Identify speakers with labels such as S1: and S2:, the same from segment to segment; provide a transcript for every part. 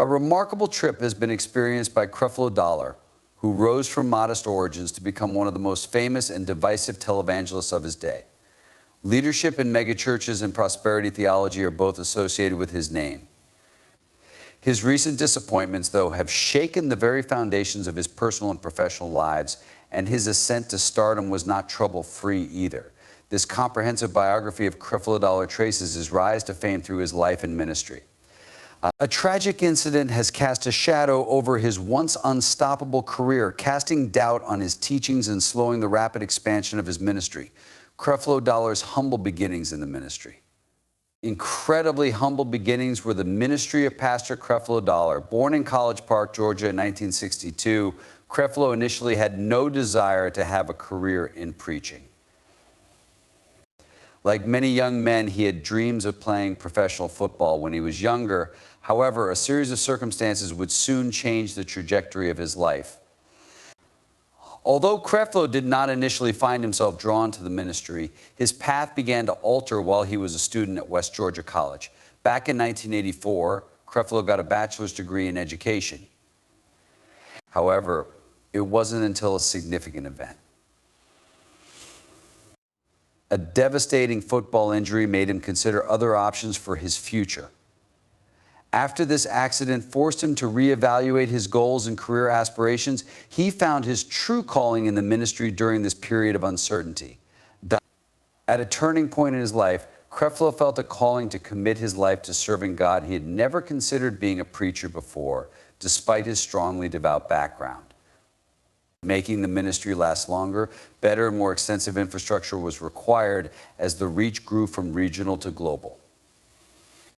S1: A remarkable trip has been experienced by Creflo Dollar, who rose from modest origins to become one of the most famous and divisive televangelists of his day. Leadership in megachurches and prosperity theology are both associated with his name. His recent disappointments, though, have shaken the very foundations of his personal and professional lives, and his ascent to stardom was not trouble-free either. This comprehensive biography of Creflo Dollar traces his rise to fame through his life and ministry. A tragic incident has cast a shadow over his once unstoppable career, casting doubt on his teachings and slowing the rapid expansion of his ministry. Creflo Dollar's humble beginnings in the ministry. Incredibly humble beginnings were the ministry of Pastor Creflo Dollar. Born in College Park, Georgia in 1962, Creflo initially had no desire to have a career in preaching. Like many young men, he had dreams of playing professional football when he was younger. However, a series of circumstances would soon change the trajectory of his life. Although Creflo did not initially find himself drawn to the ministry, his path began to alter while he was a student at West Georgia College. Back in 1984, Creflo got a bachelor's degree in education. However, it wasn't until a significant event. A devastating football injury made him consider other options for his future. After this accident forced him to reevaluate his goals and career aspirations, he found his true calling in the ministry during this period of uncertainty. At a turning point in his life, Creflo felt a calling to commit his life to serving God. He had never considered being a preacher before, despite his strongly devout background. Making the ministry last longer, better and more extensive infrastructure was required as the reach grew from regional to global.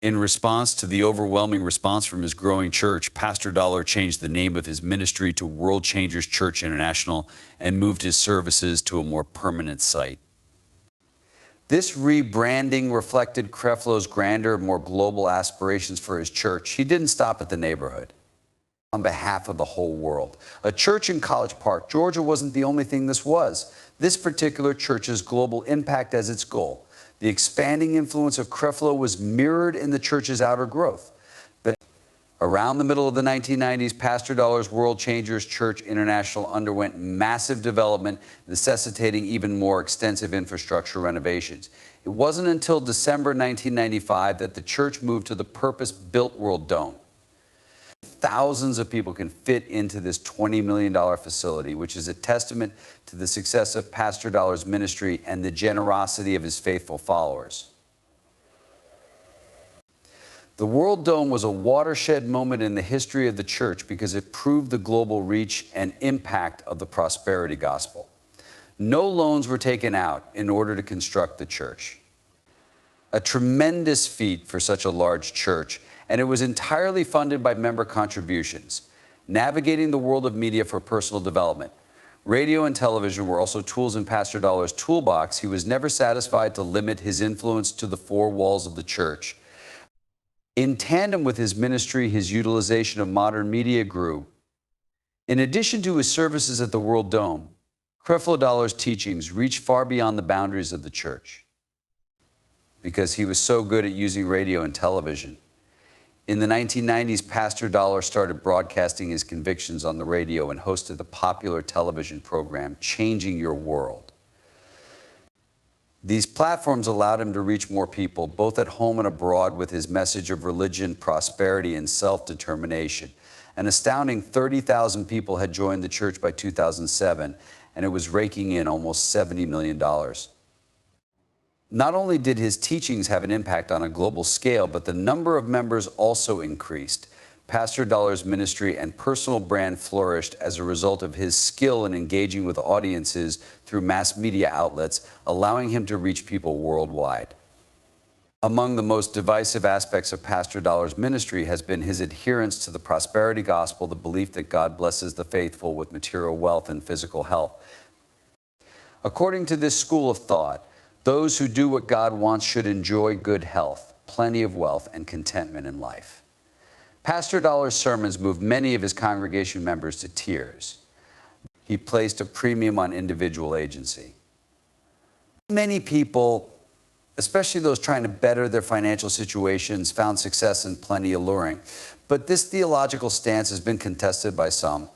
S1: In response to the overwhelming response from his growing church, Pastor Dollar changed the name of his ministry to World Changers Church International and moved his services to a more permanent site. This rebranding reflected Creflo's grander, more global aspirations for his church. He didn't stop at the neighborhood. On behalf of the whole world. A church in College Park, Georgia wasn't the only thing this was. This particular church's global impact as its goal. The expanding influence of Creflo was mirrored in the church's outer growth. But around the middle of the 1990s, Pastor Dollar's World Changers Church International underwent massive development, necessitating even more extensive infrastructure renovations. It wasn't until December 1995 that the church moved to the purpose-built World Dome. Thousands of people can fit into this $20 million facility, which is a testament to the success of Pastor Dollar's ministry and the generosity of his faithful followers. The World Dome was a watershed moment in the history of the church because it proved the global reach and impact of the prosperity gospel. No loans were taken out in order to construct the church. A tremendous feat for such a large church, and it was entirely funded by member contributions. Navigating the world of media for personal development. Radio and television were also tools in Pastor Dollar's toolbox. He was never satisfied to limit his influence to the four walls of the church. In tandem with his ministry, his utilization of modern media grew. In addition to his services at the World Dome, Creflo Dollar's teachings reached far beyond the boundaries of the church because he was so good at using radio and television. In the 1990s, Pastor Dollar started broadcasting his convictions on the radio and hosted the popular television program, Changing Your World. These platforms allowed him to reach more people, both at home and abroad, with his message of religion, prosperity, and self-determination. An astounding 30,000 people had joined the church by 2007, and it was raking in almost $70 million. Not only did his teachings have an impact on a global scale, but the number of members also increased. Pastor Dollar's ministry and personal brand flourished as a result of his skill in engaging with audiences through mass media outlets, allowing him to reach people worldwide. Among the most divisive aspects of Pastor Dollar's ministry has been his adherence to the prosperity gospel, the belief that God blesses the faithful with material wealth and physical health. According to this school of thought, those who do what God wants should enjoy good health, plenty of wealth, and contentment in life. Pastor Dollar's sermons moved many of his congregation members to tears. He placed a premium on individual agency. Many people especially those trying to better their financial situations, found success in plenty alluring. But this theological stance has been contested by some.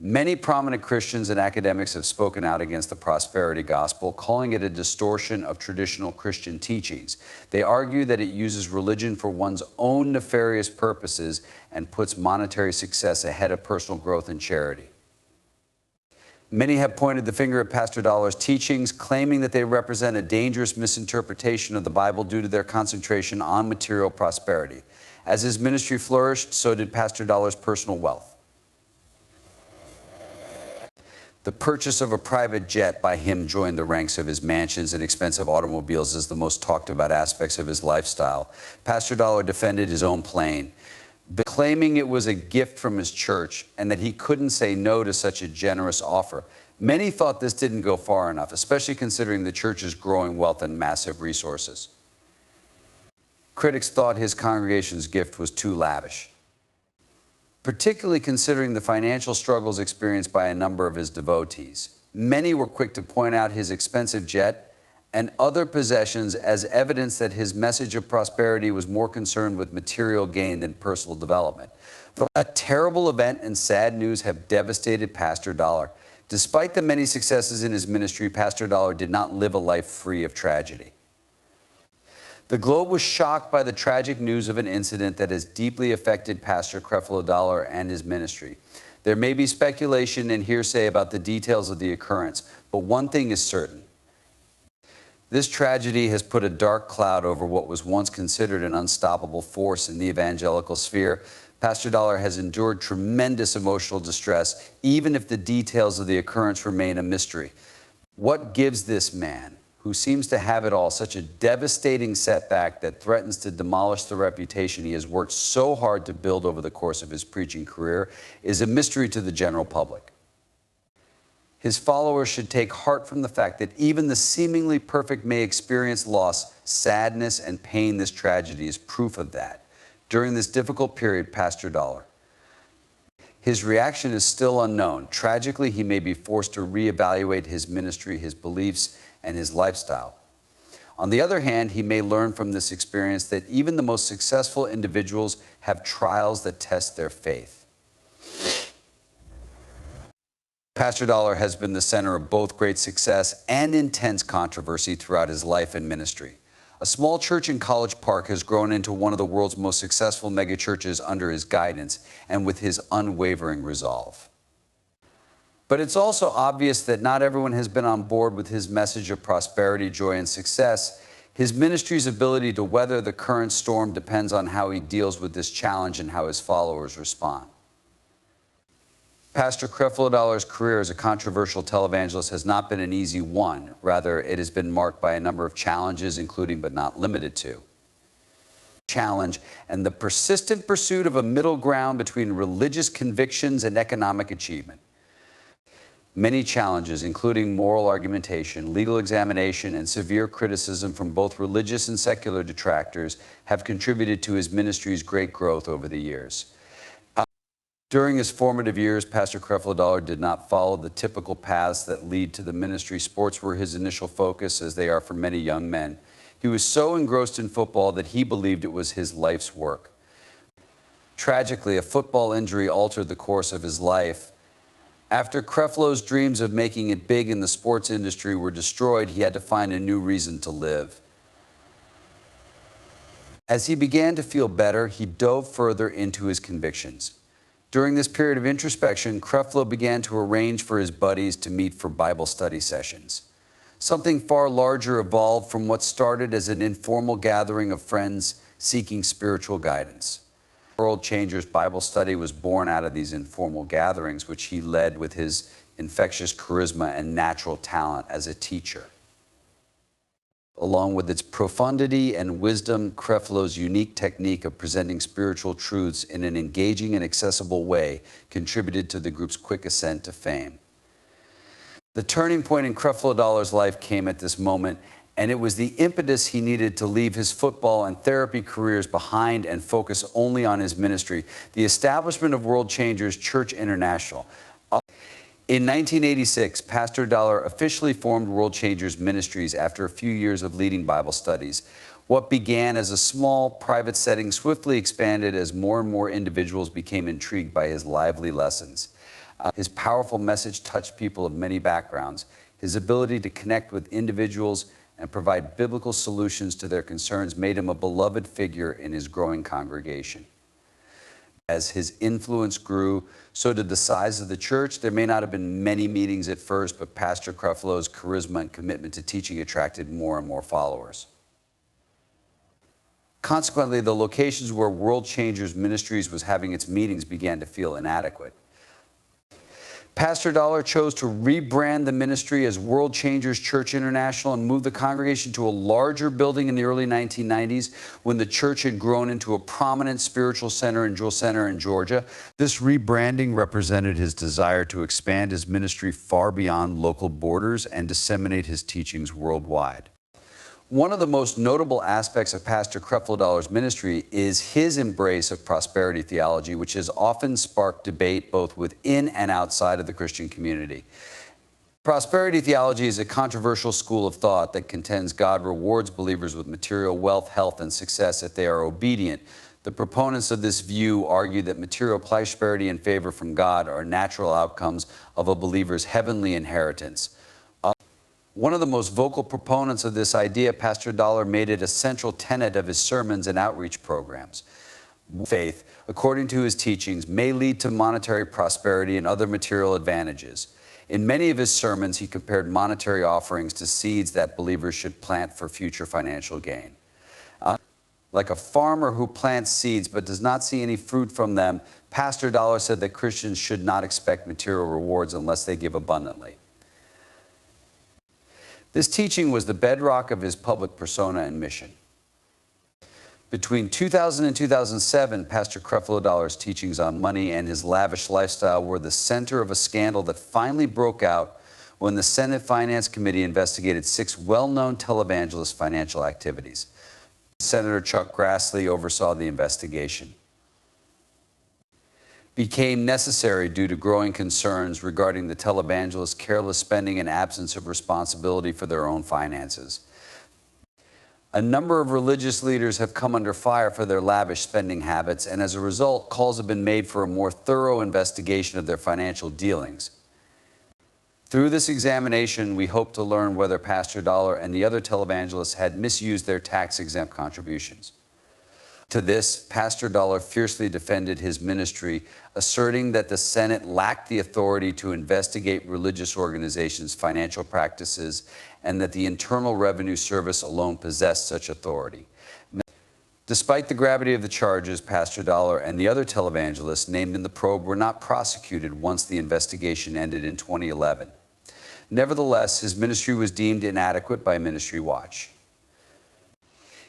S1: Many prominent Christians and academics have spoken out against the prosperity gospel, calling it a distortion of traditional Christian teachings. They argue that it uses religion for one's own nefarious purposes and puts monetary success ahead of personal growth and charity. Many have pointed the finger at Pastor Dollar's teachings, claiming that they represent a dangerous misinterpretation of the Bible due to their concentration on material prosperity. As his ministry flourished, so did Pastor Dollar's personal wealth. The purchase of a private jet by him joined the ranks of his mansions and expensive automobiles as the most talked about aspects of his lifestyle. Pastor Dollar defended his own plane, claiming it was a gift from his church and that he couldn't say no to such a generous offer. Many thought this didn't go far enough, especially considering the church's growing wealth and massive resources. Critics thought his congregation's gift was too lavish, particularly considering the financial struggles experienced by a number of his devotees. Many were quick to point out his expensive jet and other possessions as evidence that his message of prosperity was more concerned with material gain than personal development. But a terrible event and sad news have devastated Pastor Dollar. Despite the many successes in his ministry, Pastor Dollar did not live a life free of tragedy. The globe was shocked by the tragic news of an incident that has deeply affected Pastor Creflo Dollar and his ministry. There may be speculation and hearsay about the details of the occurrence, but one thing is certain. This tragedy has put a dark cloud over what was once considered an unstoppable force in the evangelical sphere. Pastor Dollar has endured tremendous emotional distress, even if the details of the occurrence remain a mystery. What gives this man, who seems to have it all, such a devastating setback that threatens to demolish the reputation he has worked so hard to build over the course of his preaching career, is a mystery to the general public. His followers should take heart from the fact that even the seemingly perfect may experience loss, sadness, and pain. This tragedy is proof of that. During this difficult period, Pastor Dollar, his reaction is still unknown. Tragically, he may be forced to reevaluate his ministry, his beliefs, and his lifestyle. On the other hand, he may learn from this experience that even the most successful individuals have trials that test their faith. Pastor Dollar has been the center of both great success and intense controversy throughout his life and ministry. A small church in College Park has grown into one of the world's most successful megachurches under his guidance and with his unwavering resolve. But it's also obvious that not everyone has been on board with his message of prosperity, joy, and success. His ministry's ability to weather the current storm depends on how he deals with this challenge and how his followers respond. Pastor Creflo Dollar's career as a controversial televangelist has not been an easy one. Rather, it has been marked by a number of challenges, including but not limited to challenge and the persistent pursuit of a middle ground between religious convictions and economic achievement. Many challenges, including moral argumentation, legal examination, and severe criticism from both religious and secular detractors, have contributed to his ministry's great growth over the years. During his formative years, Pastor Creflo Dollar did not follow the typical paths that lead to the ministry. Sports were his initial focus, as they are for many young men. He was so engrossed in football that he believed it was his life's work. Tragically, a football injury altered the course of his life. After Creflo's dreams of making it big in the sports industry were destroyed, he had to find a new reason to live. As he began to feel better, he dove further into his convictions. During this period of introspection, Creflo began to arrange for his buddies to meet for Bible study sessions. Something far larger evolved from what started as an informal gathering of friends seeking spiritual guidance. World Changers Bible Study was born out of these informal gatherings, which he led with his infectious charisma and natural talent as a teacher. Along with its profundity and wisdom, Creflo's unique technique of presenting spiritual truths in an engaging and accessible way contributed to the group's quick ascent to fame. The turning point in Creflo Dollar's life came at this moment, and it was the impetus he needed to leave his football and therapy careers behind and focus only on his ministry, the establishment of World Changers Church International. In 1986, Pastor Dollar officially formed World Changers Ministries after a few years of leading Bible studies. What began as a small, private setting swiftly expanded as more and more individuals became intrigued by his lively lessons. His powerful message touched people of many backgrounds. His ability to connect with individuals and provide biblical solutions to their concerns made him a beloved figure in his growing congregation. As his influence grew, so did the size of the church. There may not have been many meetings at first, but Pastor Creflo's charisma and commitment to teaching attracted more and more followers. Consequently, the locations where World Changers Ministries was having its meetings began to feel inadequate. Pastor Dollar chose to rebrand the ministry as World Changers Church International and move the congregation to a larger building in the early 1990s when the church had grown into a prominent spiritual center in Georgia. This rebranding represented his desire to expand his ministry far beyond local borders and disseminate his teachings worldwide. One of the most notable aspects of Pastor Creflo Dollar's ministry is his embrace of prosperity theology, which has often sparked debate both within and outside of the Christian community. Prosperity theology is a controversial school of thought that contends God rewards believers with material wealth, health, and success if they are obedient. The proponents of this view argue that material prosperity and favor from God are natural outcomes of a believer's heavenly inheritance. One of the most vocal proponents of this idea, Pastor Dollar, made it a central tenet of his sermons and outreach programs. Faith, according to his teachings, may lead to monetary prosperity and other material advantages. In many of his sermons, he compared monetary offerings to seeds that believers should plant for future financial gain. Like a farmer who plants seeds but does not see any fruit from them, Pastor Dollar said that Christians should not expect material rewards unless they give abundantly. This teaching was the bedrock of his public persona and mission. Between 2000 and 2007, Pastor Creflo Dollar's teachings on money and his lavish lifestyle were the center of a scandal that finally broke out when the Senate Finance Committee investigated 6 well-known televangelists' financial activities. Senator Chuck Grassley oversaw the investigation. Became necessary due to growing concerns regarding the televangelists' careless spending and absence of responsibility for their own finances. A number of religious leaders have come under fire for their lavish spending habits, and as a result, calls have been made for a more thorough investigation of their financial dealings. Through this examination, we hope to learn whether Pastor Dollar and the other televangelists had misused their tax-exempt contributions. To this, Pastor Dollar fiercely defended his ministry, asserting that the Senate lacked the authority to investigate religious organizations' financial practices and that the Internal Revenue Service alone possessed such authority. Despite the gravity of the charges, Pastor Dollar and the other televangelists named in the probe were not prosecuted once the investigation ended in 2011. Nevertheless, his ministry was deemed inadequate by Ministry Watch.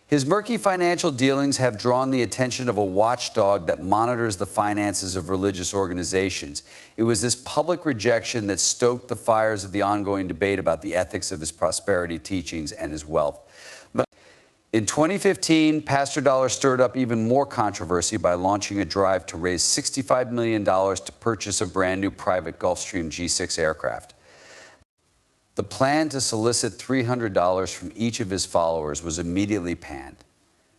S1: His murky financial dealings have drawn the attention of a watchdog that monitors the finances of religious organizations. It was this public rejection that stoked the fires of the ongoing debate about the ethics of his prosperity teachings and his wealth. But in 2015, Pastor Dollar stirred up even more controversy by launching a drive to raise $65 million to purchase a brand new private Gulfstream G6 aircraft. The plan to solicit $300 from each of his followers was immediately panned.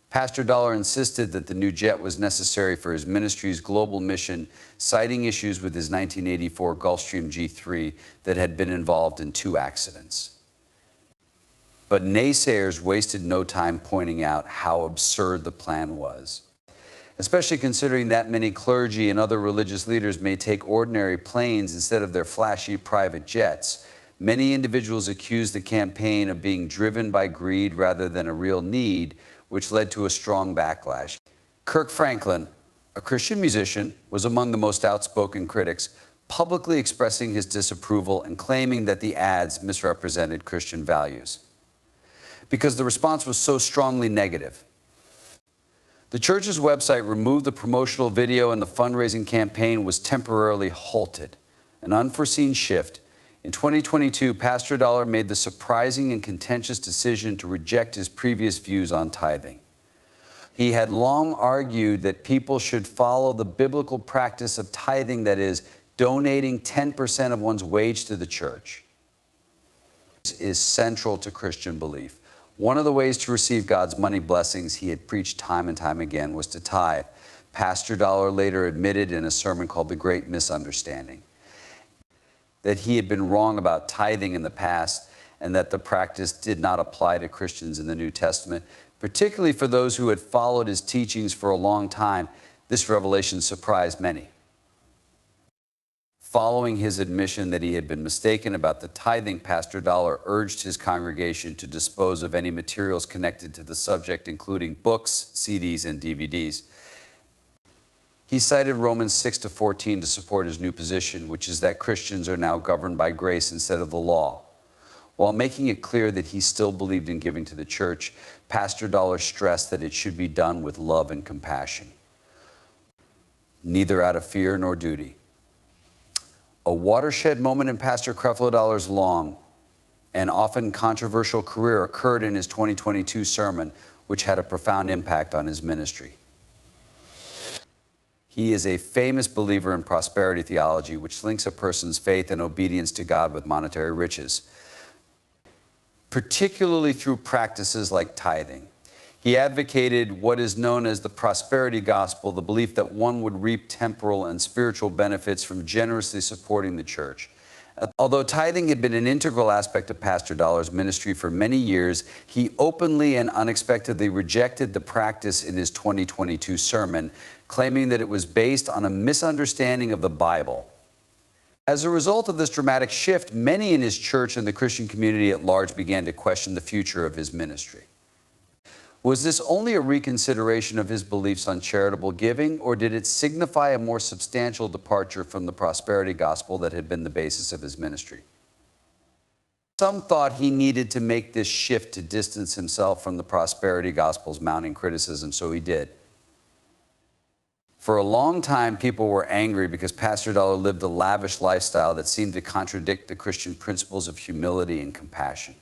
S1: Pastor Dollar insisted that the new jet was necessary for his ministry's global mission, citing issues with his 1984 Gulfstream G3 that had been involved in 2 accidents. But naysayers wasted no time pointing out how absurd the plan was, especially considering that many clergy and other religious leaders may take ordinary planes instead of their flashy private jets. Many individuals accused the campaign of being driven by greed rather than a real need, which led to a strong backlash. Kirk Franklin, a Christian musician, was among the most outspoken critics, publicly expressing his disapproval and claiming that the ads misrepresented Christian values, because the response was so strongly negative. The church's website removed the promotional video and the fundraising campaign was temporarily halted, an unforeseen shift. In 2022, Pastor Dollar made the surprising and contentious decision to reject his previous views on tithing. He had long argued that people should follow the biblical practice of tithing, that is, donating 10% of one's wage to the church is central to Christian belief. One of the ways to receive God's money blessings he had preached time and time again was to tithe. Pastor Dollar later admitted in a sermon called The Great Misunderstanding that he had been wrong about tithing in the past and that the practice did not apply to Christians in the New Testament. Particularly for those who had followed his teachings for a long time, this revelation surprised many. Following his admission that he had been mistaken about the tithing, Pastor Dollar urged his congregation to dispose of any materials connected to the subject, including books, CDs, and DVDs. He cited Romans 6-14 to support his new position, which is that Christians are now governed by grace instead of the law. While making it clear that he still believed in giving to the church, Pastor Dollar stressed that it should be done with love and compassion, neither out of fear nor duty. A watershed moment in Pastor Creflo Dollar's long and often controversial career occurred in his 2022 sermon, which had a profound impact on his ministry. He is a famous believer in prosperity theology, which links a person's faith and obedience to God with monetary riches, particularly through practices like tithing. He advocated what is known as the prosperity gospel, the belief that one would reap temporal and spiritual benefits from generously supporting the church. Although tithing had been an integral aspect of Pastor Dollar's ministry for many years, he openly and unexpectedly rejected the practice in his 2022 sermon, claiming that it was based on a misunderstanding of the Bible. As a result of this dramatic shift, many in his church and the Christian community at large began to question the future of his ministry. Was this only a reconsideration of his beliefs on charitable giving, or did it signify a more substantial departure from the prosperity gospel that had been the basis of his ministry? Some thought he needed to make this shift to distance himself from the prosperity gospel's mounting criticism, so he did. For a long time, people were angry because Pastor Dollar lived a lavish lifestyle that seemed to contradict the Christian principles of humility and compassion.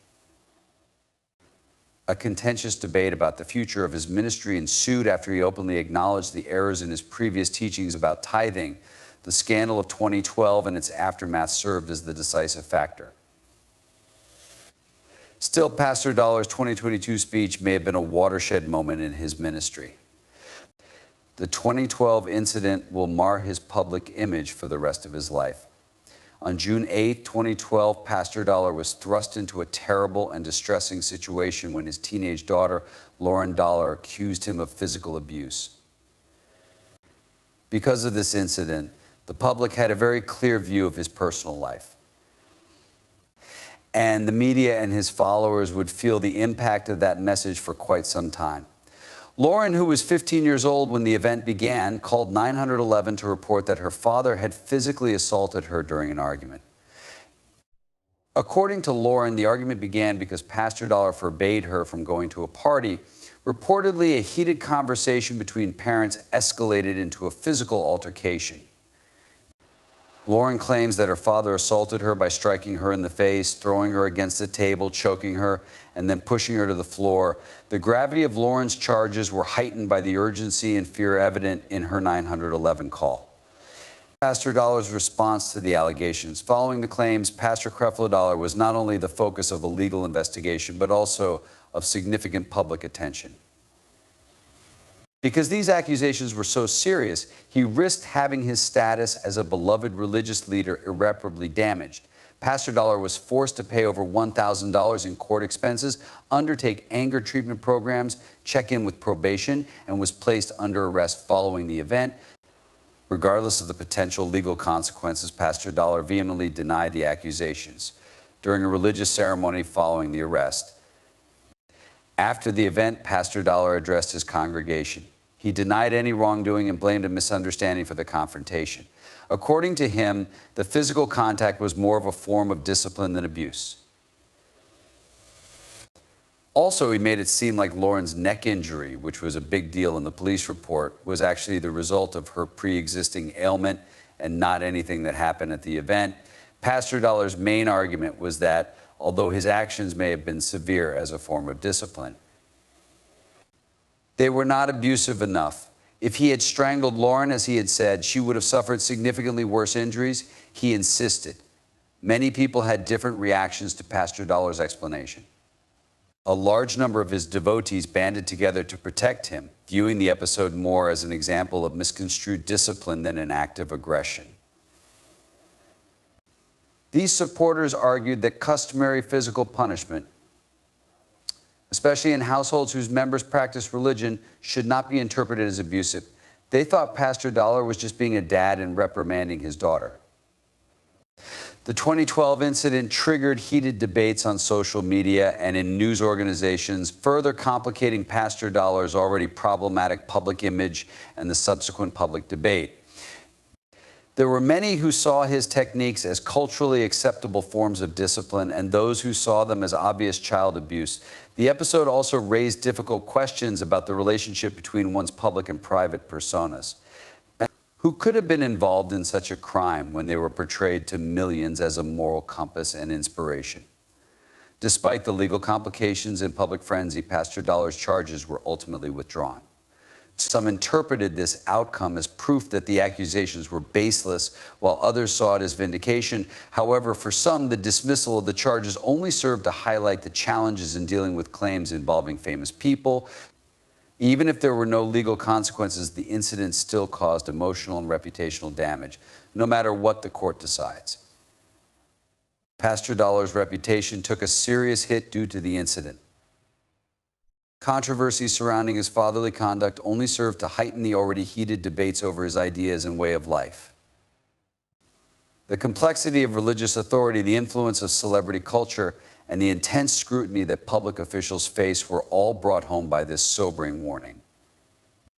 S1: A contentious debate about the future of his ministry ensued after he openly acknowledged the errors in his previous teachings about tithing. The scandal of 2012 and its aftermath served as the decisive factor. Still, Pastor Dollar's 2022 speech may have been a watershed moment in his ministry. The 2012 incident will mar his public image for the rest of his life. On June 8, 2012, Pastor Dollar was thrust into a terrible and distressing situation when his teenage daughter, Lauren Dollar, accused him of physical abuse. Because of this incident, the public had a very clear view of his personal life. And the media and his followers would feel the impact of that message for quite some time. Lauren, who was 15 years old when the event began, called 911 to report that her father had physically assaulted her during an argument. According to Lauren, the argument began because Pastor Dollar forbade her from going to a party. Reportedly, a heated conversation between parents escalated into a physical altercation. Lauren claims that her father assaulted her by striking her in the face, throwing her against the table, choking her, and then pushing her to the floor. The gravity of Lauren's charges were heightened by the urgency and fear evident in her 911 call. Pastor Dollar's response to the allegations. Following the claims, Pastor Creflo Dollar was not only the focus of a legal investigation, but also of significant public attention. Because these accusations were so serious, he risked having his status as a beloved religious leader irreparably damaged. Pastor Dollar was forced to pay over $1,000 in court expenses, undertake anger treatment programs, check in with probation, and was placed under arrest following the event. Regardless of the potential legal consequences, Pastor Dollar vehemently denied the accusations during a religious ceremony following the arrest. After the event, Pastor Dollar addressed his congregation. He denied any wrongdoing and blamed a misunderstanding for the confrontation. According to him, the physical contact was more of a form of discipline than abuse. Also, he made it seem like Lauren's neck injury, which was a big deal in the police report, was actually the result of her pre-existing ailment and not anything that happened at the event. Pastor Dollar's main argument was that, although his actions may have been severe as a form of discipline, they were not abusive enough, If he had strangled Lauren, as he had said, she would have suffered significantly worse injuries. He insisted. Many people had different reactions to Pastor Dollar's explanation. A large number of his devotees banded together to protect him, viewing the episode more as an example of misconstrued discipline than an act of aggression. These supporters argued that customary physical punishment, especially in households whose members practice religion, should not be interpreted as abusive. They thought Pastor Dollar was just being a dad and reprimanding his daughter. The 2012 incident triggered heated debates on social media and in news organizations, further complicating Pastor Dollar's already problematic public image and the subsequent public debate. There were many who saw his techniques as culturally acceptable forms of discipline and those who saw them as obvious child abuse. The episode also raised difficult questions about the relationship between one's public and private personas. Who could have been involved in such a crime when they were portrayed to millions as a moral compass and inspiration? Despite the legal complications and public frenzy, Pastor Dollar's charges were ultimately withdrawn. Some interpreted this outcome as proof that the accusations were baseless, while others saw it as vindication. However, for some, the dismissal of the charges only served to highlight the challenges in dealing with claims involving famous people. Even if there were no legal consequences, the incident still caused emotional and reputational damage, no matter what the court decides. Pastor Dollar's reputation took a serious hit due to the incident. Controversy surrounding his fatherly conduct only served to heighten the already heated debates over his ideas and way of life. The complexity of religious authority, the influence of celebrity culture, and the intense scrutiny that public officials face were all brought home by this sobering warning.